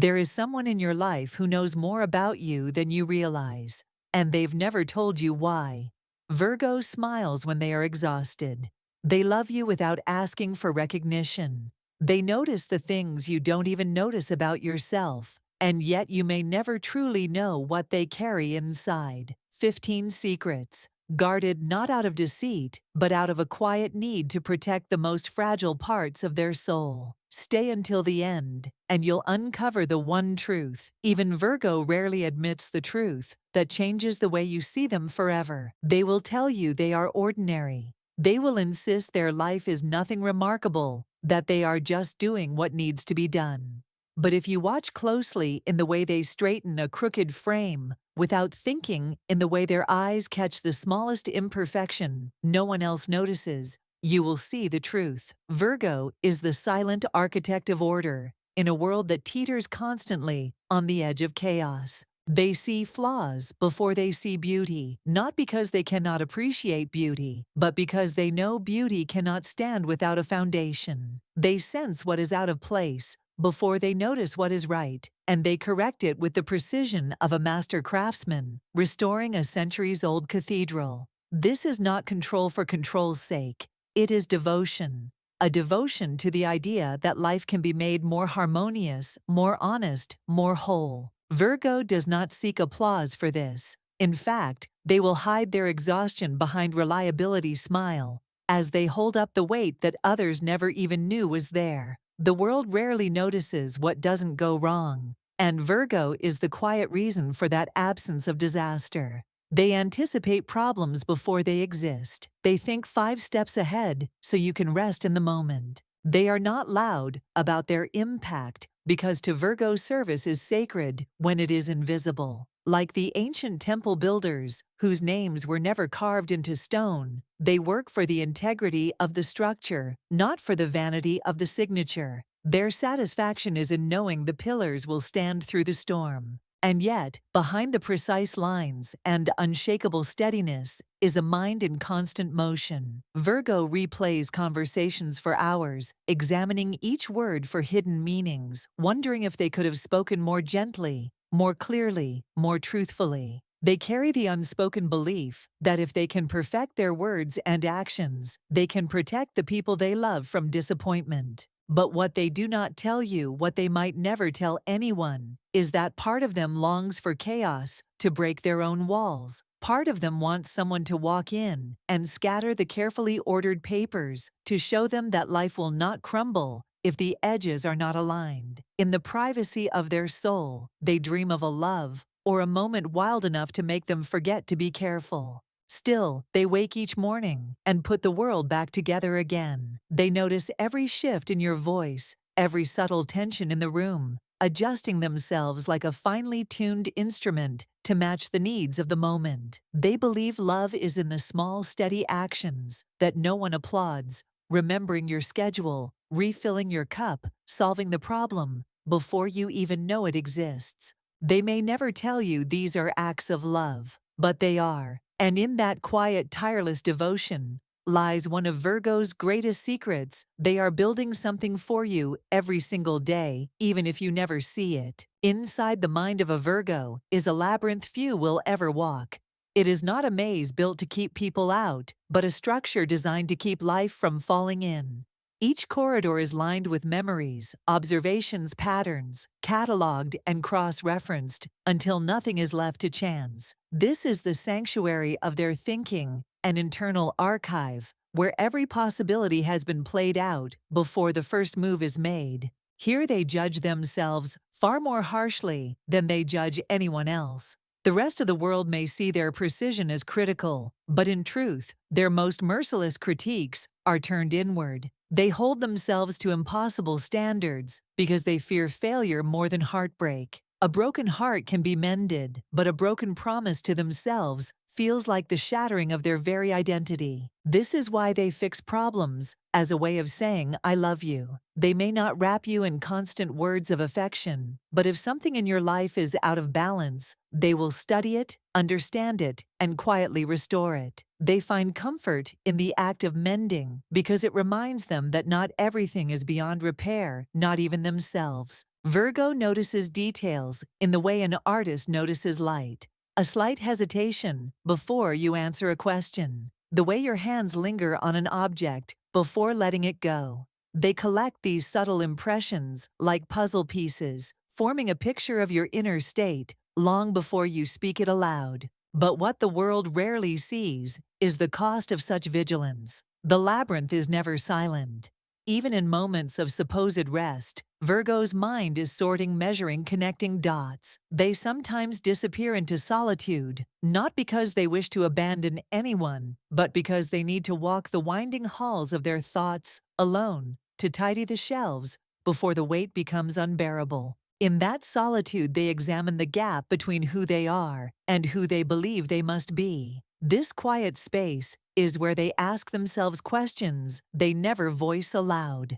There is someone in your life who knows more about you than you realize, and they've never told you why. Virgo smiles when they are exhausted. They love you without asking for recognition. They notice the things you don't even notice about yourself, and yet you may never truly know what they carry inside. 15 secrets. Guarded not out of deceit, but out of a quiet need to protect the most fragile parts of their soul. Stay until the end, and you'll uncover the one truth. Even Virgo rarely admits the truth that changes the way you see them forever. They will tell you they are ordinary. They will insist their life is nothing remarkable, that they are just doing what needs to be done. But if you watch closely in the way they straighten a crooked frame, without thinking in the way their eyes catch the smallest imperfection no one else notices, you will see the truth. Virgo is the silent architect of order in a world that teeters constantly on the edge of chaos. They see flaws before they see beauty, not because they cannot appreciate beauty, but because they know beauty cannot stand without a foundation. They sense what is out of place before they notice what is right, and they correct it with the precision of a master craftsman, restoring a centuries-old cathedral. This is not control for control's sake. It is devotion. A devotion to the idea that life can be made more harmonious, more honest, more whole. Virgo does not seek applause for this. In fact, they will hide their exhaustion behind reliability's smile, as they hold up the weight that others never even knew was there. The world rarely notices what doesn't go wrong, and Virgo is the quiet reason for that absence of disaster. They anticipate problems before they exist. They think 5 steps ahead so you can rest in the moment. They are not loud about their impact because to Virgo service is sacred when it is invisible. Like the ancient temple builders, whose names were never carved into stone, they work for the integrity of the structure, not for the vanity of the signature. Their satisfaction is in knowing the pillars will stand through the storm. And yet, behind the precise lines and unshakable steadiness is a mind in constant motion. Virgo replays conversations for hours, examining each word for hidden meanings, wondering if they could have spoken more gently, more clearly, more truthfully. They carry the unspoken belief that if they can perfect their words and actions, they can protect the people they love from disappointment. But what they do not tell you, what they might never tell anyone, is that part of them longs for chaos to break their own walls. Part of them wants someone to walk in and scatter the carefully ordered papers to show them that life will not crumble if the edges are not aligned. In the privacy of their soul, they dream of a love or a moment wild enough to make them forget to be careful. Still, they wake each morning and put the world back together again. They notice every shift in your voice, every subtle tension in the room, adjusting themselves like a finely tuned instrument to match the needs of the moment. They believe love is in the small, steady actions that no one applauds, remembering your schedule, refilling your cup, solving the problem before you even know it exists. They may never tell you these are acts of love, but they are. And in that quiet, tireless devotion lies one of Virgo's greatest secrets. They are building something for you every single day, even if you never see it. Inside the mind of a Virgo is a labyrinth few will ever walk. It is not a maze built to keep people out, but a structure designed to keep life from falling in. Each corridor is lined with memories, observations, patterns, cataloged and cross-referenced until nothing is left to chance. This is the sanctuary of their thinking, an internal archive where every possibility has been played out before the first move is made. Here they judge themselves far more harshly than they judge anyone else. The rest of the world may see their precision as critical, but in truth, their most merciless critiques are turned inward. They hold themselves to impossible standards because they fear failure more than heartbreak. A broken heart can be mended, but a broken promise to themselves feels like the shattering of their very identity. This is why they fix problems as a way of saying, "I love you." They may not wrap you in constant words of affection, but if something in your life is out of balance, they will study it, understand it, and quietly restore it. They find comfort in the act of mending because it reminds them that not everything is beyond repair, not even themselves. Virgo notices details in the way an artist notices light. A slight hesitation before you answer a question. The way your hands linger on an object before letting it go. They collect these subtle impressions like puzzle pieces, forming a picture of your inner state long before you speak it aloud. But what the world rarely sees is the cost of such vigilance. The labyrinth is never silent. Even in moments of supposed rest, Virgo's mind is sorting, measuring, connecting dots. They sometimes disappear into solitude, not because they wish to abandon anyone, but because they need to walk the winding halls of their thoughts alone, to tidy the shelves before the weight becomes unbearable. In that solitude, they examine the gap between who they are and who they believe they must be. This quiet space is where they ask themselves questions they never voice aloud.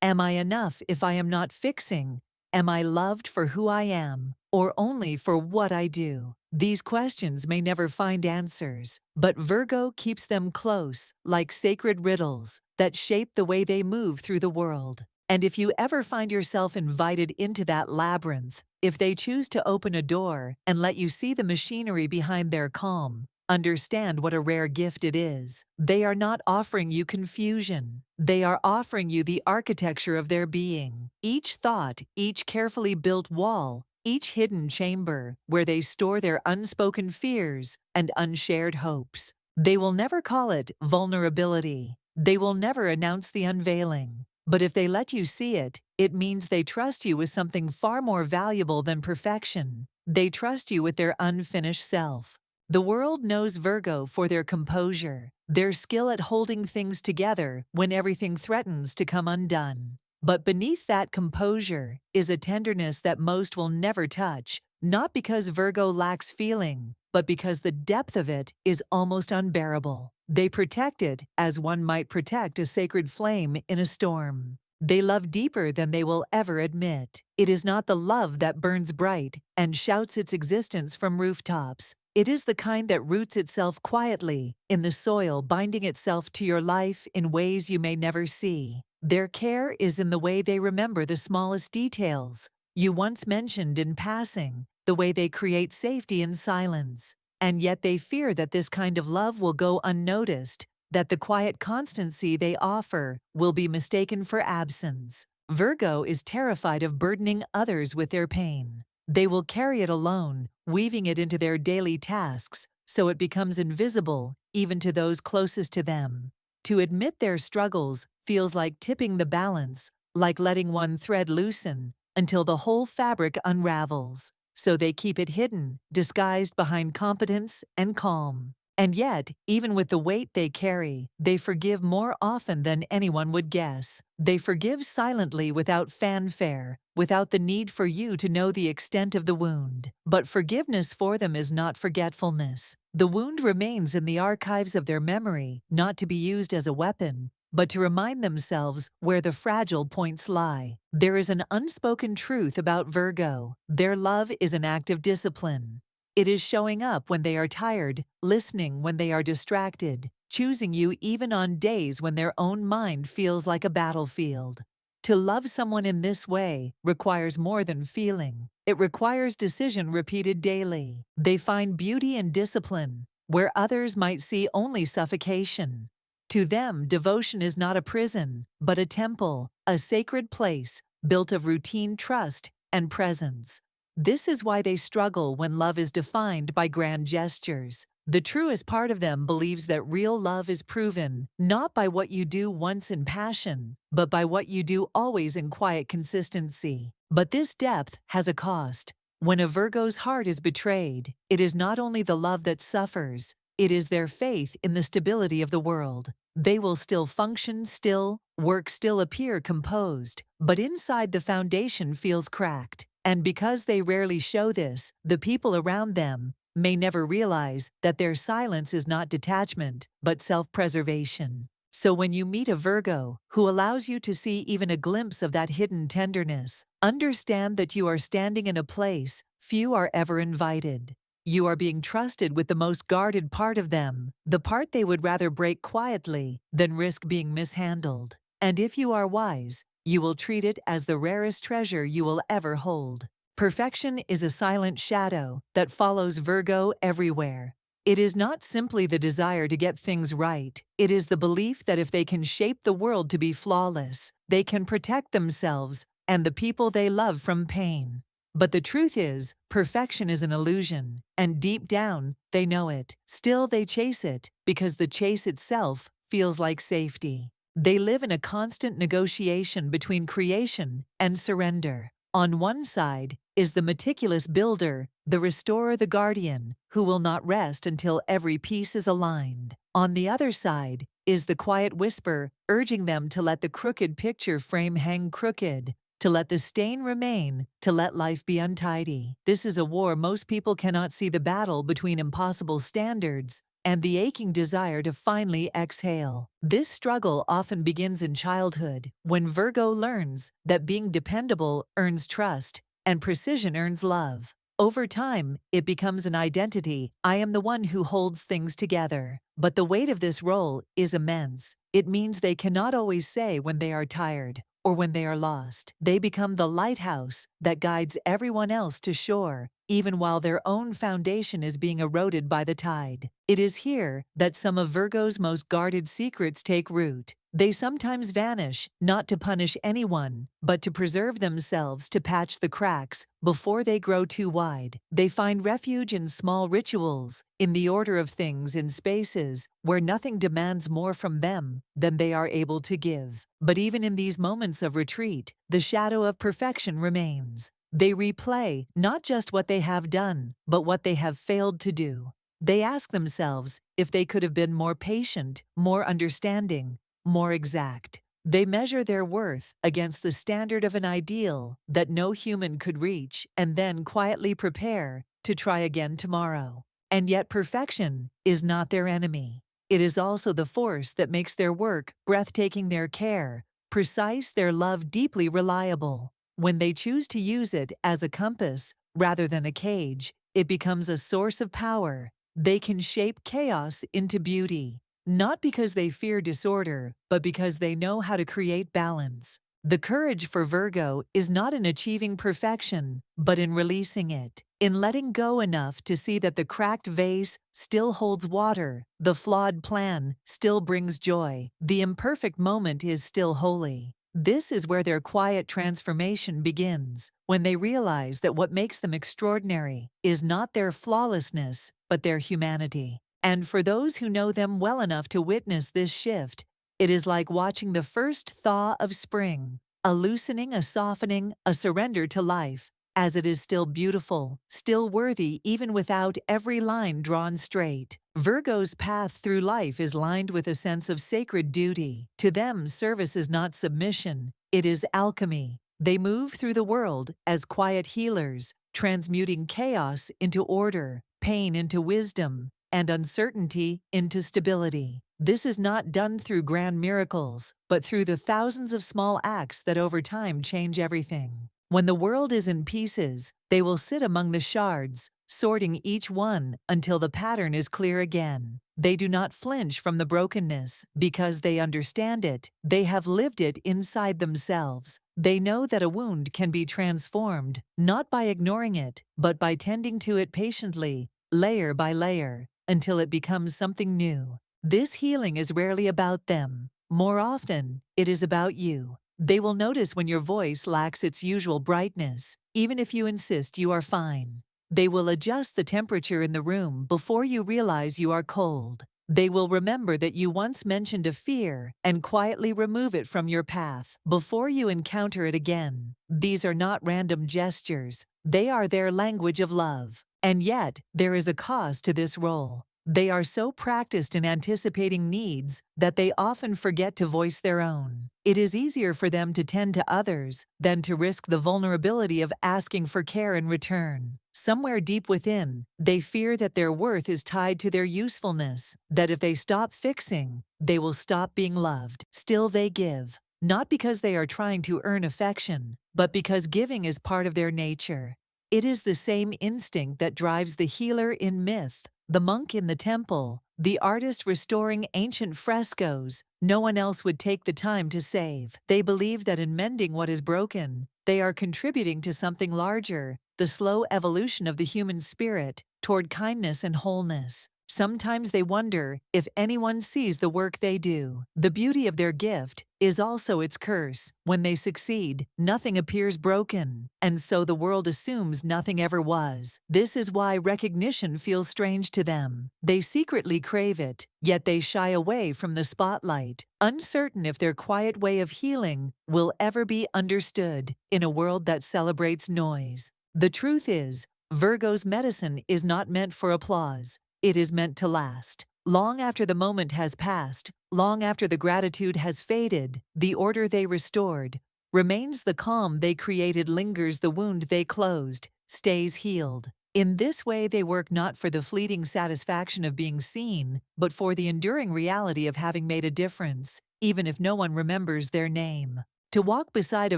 Am I enough if I am not fixing? Am I loved for who I am, or only for what I do? These questions may never find answers, but Virgo keeps them close, like sacred riddles that shape the way they move through the world. And if you ever find yourself invited into that labyrinth, if they choose to open a door and let you see the machinery behind their calm, understand what a rare gift it is. They are not offering you confusion. They are offering you the architecture of their being. Each thought, each carefully built wall, each hidden chamber where they store their unspoken fears and unshared hopes. They will never call it vulnerability. They will never announce the unveiling. But if they let you see it, it means they trust you with something far more valuable than perfection. They trust you with their unfinished self. The world knows Virgo for their composure, their skill at holding things together when everything threatens to come undone. But beneath that composure is a tenderness that most will never touch, not because Virgo lacks feeling, but because the depth of it is almost unbearable. They protect it as one might protect a sacred flame in a storm. They love deeper than they will ever admit. It is not the love that burns bright and shouts its existence from rooftops. It is the kind that roots itself quietly in the soil, binding itself to your life in ways you may never see. Their care is in the way they remember the smallest details you once mentioned in passing, the way they create safety in silence. And yet they fear that this kind of love will go unnoticed, that the quiet constancy they offer will be mistaken for absence. Virgo is terrified of burdening others with their pain. They will carry it alone, weaving it into their daily tasks, so it becomes invisible even to those closest to them. To admit their struggles feels like tipping the balance, like letting one thread loosen until the whole fabric unravels. So they keep it hidden, disguised behind competence and calm. And yet, even with the weight they carry, they forgive more often than anyone would guess. They forgive silently without fanfare, without the need for you to know the extent of the wound. But forgiveness for them is not forgetfulness. The wound remains in the archives of their memory, not to be used as a weapon, but to remind themselves where the fragile points lie. There is an unspoken truth about Virgo. Their love is an act of discipline. It is showing up when they are tired, listening when they are distracted, choosing you even on days when their own mind feels like a battlefield. To love someone in this way requires more than feeling. It requires decision repeated daily. They find beauty in discipline, where others might see only suffocation. To them, devotion is not a prison, but a temple, a sacred place, built of routine, trust, and presence. This is why they struggle when love is defined by grand gestures. The truest part of them believes that real love is proven, not by what you do once in passion, but by what you do always in quiet consistency. But this depth has a cost. When a Virgo's heart is betrayed, it is not only the love that suffers, it is their faith in the stability of the world. They will still function, still work, still appear composed, but inside the foundation feels cracked. And because they rarely show this, the people around them may never realize that their silence is not detachment, but self-preservation. So when you meet a Virgo who allows you to see even a glimpse of that hidden tenderness, understand that you are standing in a place few are ever invited. You are being trusted with the most guarded part of them, the part they would rather break quietly than risk being mishandled. And if you are wise, You will treat it as the rarest treasure you will ever hold. Perfection is a silent shadow that follows Virgo everywhere. It is not simply the desire to get things right, it is the belief that if they can shape the world to be flawless, they can protect themselves and the people they love from pain. But the truth is, perfection is an illusion, and deep down, they know it. Still, they chase it because the chase itself feels like safety. They live in a constant negotiation between creation and surrender. On one side is the meticulous builder, the restorer, the guardian, who will not rest until every piece is aligned. On the other side is the quiet whisper, urging them to let the crooked picture frame hang crooked, to let the stain remain, to let life be untidy. This is a war most people cannot see, the battle between impossible standards and the aching desire to finally exhale. This struggle often begins in childhood, when Virgo learns that being dependable earns trust and precision earns love. Over time, it becomes an identity. I am the one who holds things together. But the weight of this role is immense. It means they cannot always say when they are tired or when they are lost. They become the lighthouse that guides everyone else to shore, even while their own foundation is being eroded by the tide. It is here that some of Virgo's most guarded secrets take root. They sometimes vanish, not to punish anyone, but to preserve themselves, to patch the cracks before they grow too wide. They find refuge in small rituals, in the order of things, in spaces where nothing demands more from them than they are able to give. But even in these moments of retreat, the shadow of perfection remains. They replay not just what they have done, but what they have failed to do. They ask themselves if they could have been more patient, more understanding, more exact. They measure their worth against the standard of an ideal that no human could reach, and then quietly prepare to try again tomorrow. And yet perfection is not their enemy. It is also the force that makes their work breathtaking, their care precise, their love deeply reliable. When they choose to use it as a compass rather than a cage, it becomes a source of power. They can shape chaos into beauty, not because they fear disorder, but because they know how to create balance. The courage for Virgo is not in achieving perfection, but in releasing it, in letting go enough to see that the cracked vase still holds water, the flawed plan still brings joy, the imperfect moment is still holy. This is where their quiet transformation begins, when they realize that what makes them extraordinary is not their flawlessness, but their humanity. And for those who know them well enough to witness this shift, it is like watching the first thaw of spring, a loosening, a softening, a surrender to life, as it is still beautiful, still worthy even without every line drawn straight. Virgo's path through life is lined with a sense of sacred duty. To them, service is not submission, it is alchemy. They move through the world as quiet healers, transmuting chaos into order, pain into wisdom, and uncertainty into stability. This is not done through grand miracles, but through the thousands of small acts that over time change everything. When the world is in pieces, they will sit among the shards, sorting each one until the pattern is clear again. They do not flinch from the brokenness because they understand it. They have lived it inside themselves. They know that a wound can be transformed, not by ignoring it, but by tending to it patiently, layer by layer, until it becomes something new. This healing is rarely about them. More often, it is about you. They will notice when your voice lacks its usual brightness, even if you insist you are fine. They will adjust the temperature in the room before you realize you are cold. They will remember that you once mentioned a fear and quietly remove it from your path before you encounter it again. These are not random gestures. They are their language of love. And yet, there is a cost to this role. They are so practiced in anticipating needs that they often forget to voice their own. It is easier for them to tend to others than to risk the vulnerability of asking for care in return. Somewhere deep within, they fear that their worth is tied to their usefulness, that if they stop fixing, they will stop being loved. Still they give, not because they are trying to earn affection, but because giving is part of their nature. It is the same instinct that drives the healer in myth, the monk in the temple, the artist restoring ancient frescoes no one else would take the time to save. They believe that in mending what is broken, they are contributing to something larger, the slow evolution of the human spirit toward kindness and wholeness. Sometimes they wonder if anyone sees the work they do. The beauty of their gift is also its curse. When they succeed, nothing appears broken, and so the world assumes nothing ever was. This is why recognition feels strange to them. They secretly crave it, yet they shy away from the spotlight, uncertain if their quiet way of healing will ever be understood in a world that celebrates noise. The truth is, Virgo's medicine is not meant for applause. It is meant to last. Long after the moment has passed, long after the gratitude has faded, the order they restored remains, the calm they created lingers, the wound they closed stays healed. In this way, they work not for the fleeting satisfaction of being seen, but for the enduring reality of having made a difference, even if no one remembers their name. To walk beside a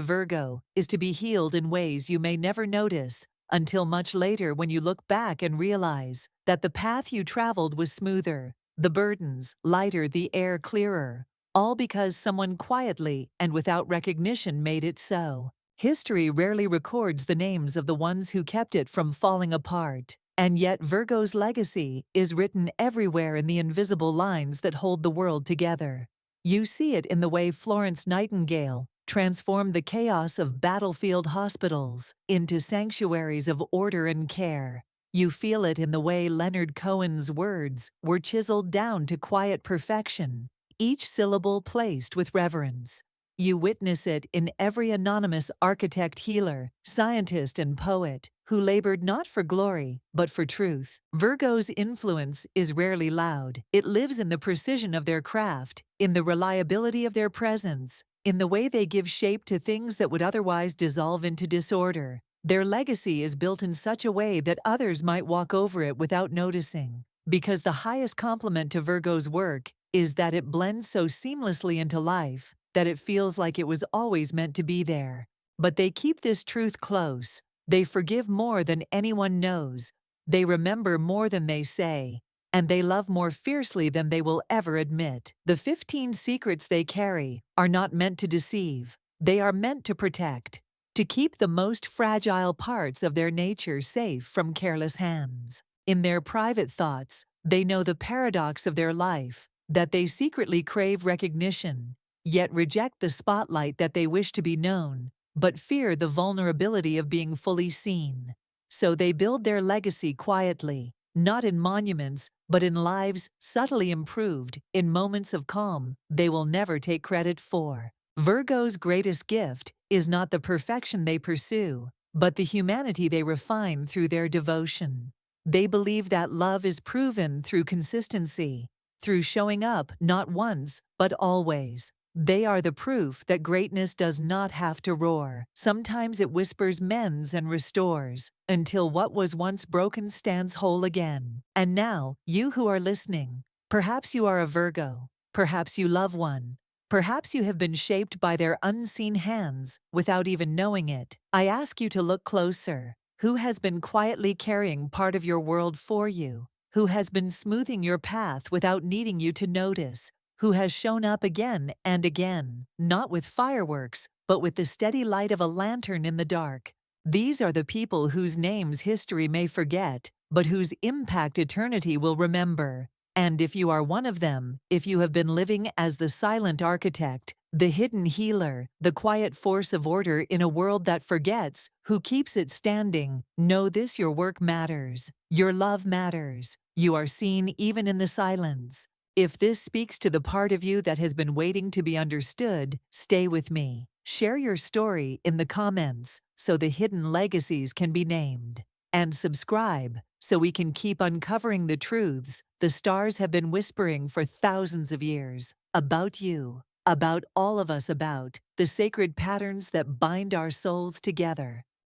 Virgo is to be healed in ways you may never notice until much later, when you look back and realize that the path you traveled was smoother, the burdens lighter, the air clearer, all because someone quietly and without recognition made it so. History rarely records the names of the ones who kept it from falling apart, and yet Virgo's legacy is written everywhere in the invisible lines that hold the world together. You see it in the way Florence Nightingale transformed the chaos of battlefield hospitals into sanctuaries of order and care. You feel it in the way Leonard Cohen's words were chiseled down to quiet perfection, each syllable placed with reverence. You witness it in every anonymous architect, healer, scientist, and poet who labored not for glory, but for truth. Virgo's influence is rarely loud. It lives in the precision of their craft, in the reliability of their presence, in the way they give shape to things that would otherwise dissolve into disorder. Their legacy is built in such a way that others might walk over it without noticing, because the highest compliment to Virgo's work is that it blends so seamlessly into life that it feels like it was always meant to be there. But they keep this truth close. They forgive more than anyone knows. They remember more than they say. And they love more fiercely than they will ever admit. The 15 secrets they carry are not meant to deceive. They are meant to protect, to keep the most fragile parts of their nature safe from careless hands. In their private thoughts, they know the paradox of their life, that they secretly crave recognition, yet reject the spotlight that they wish to be known, but fear the vulnerability of being fully seen. So they build their legacy quietly, not in monuments, but in lives subtly improved, in moments of calm they will never take credit for. Virgo's greatest gift is not the perfection they pursue, but the humanity they refine through their devotion. They believe that love is proven through consistency, through showing up not once, but always. They are the proof that greatness does not have to roar. Sometimes it whispers, mends, and restores, until what was once broken stands whole again. And now, you who are listening, perhaps you are a Virgo, perhaps you love one, perhaps you have been shaped by their unseen hands without even knowing it. I ask you to look closer. Who has been quietly carrying part of your world for you? Who has been smoothing your path without needing you to notice? Who has shown up again and again, not with fireworks, but with the steady light of a lantern in the dark? These are the people whose names history may forget, but whose impact eternity will remember. And if you are one of them, if you have been living as the silent architect, the hidden healer, the quiet force of order in a world that forgets, who keeps it standing, know this: your work matters. Your love matters. You are seen even in the silence. If this speaks to the part of you that has been waiting to be understood, stay with me. Share your story in the comments so the hidden legacies can be named. And subscribe so we can keep uncovering the truths the stars have been whispering for thousands of years about you, about all of us, about the sacred patterns that bind our souls together.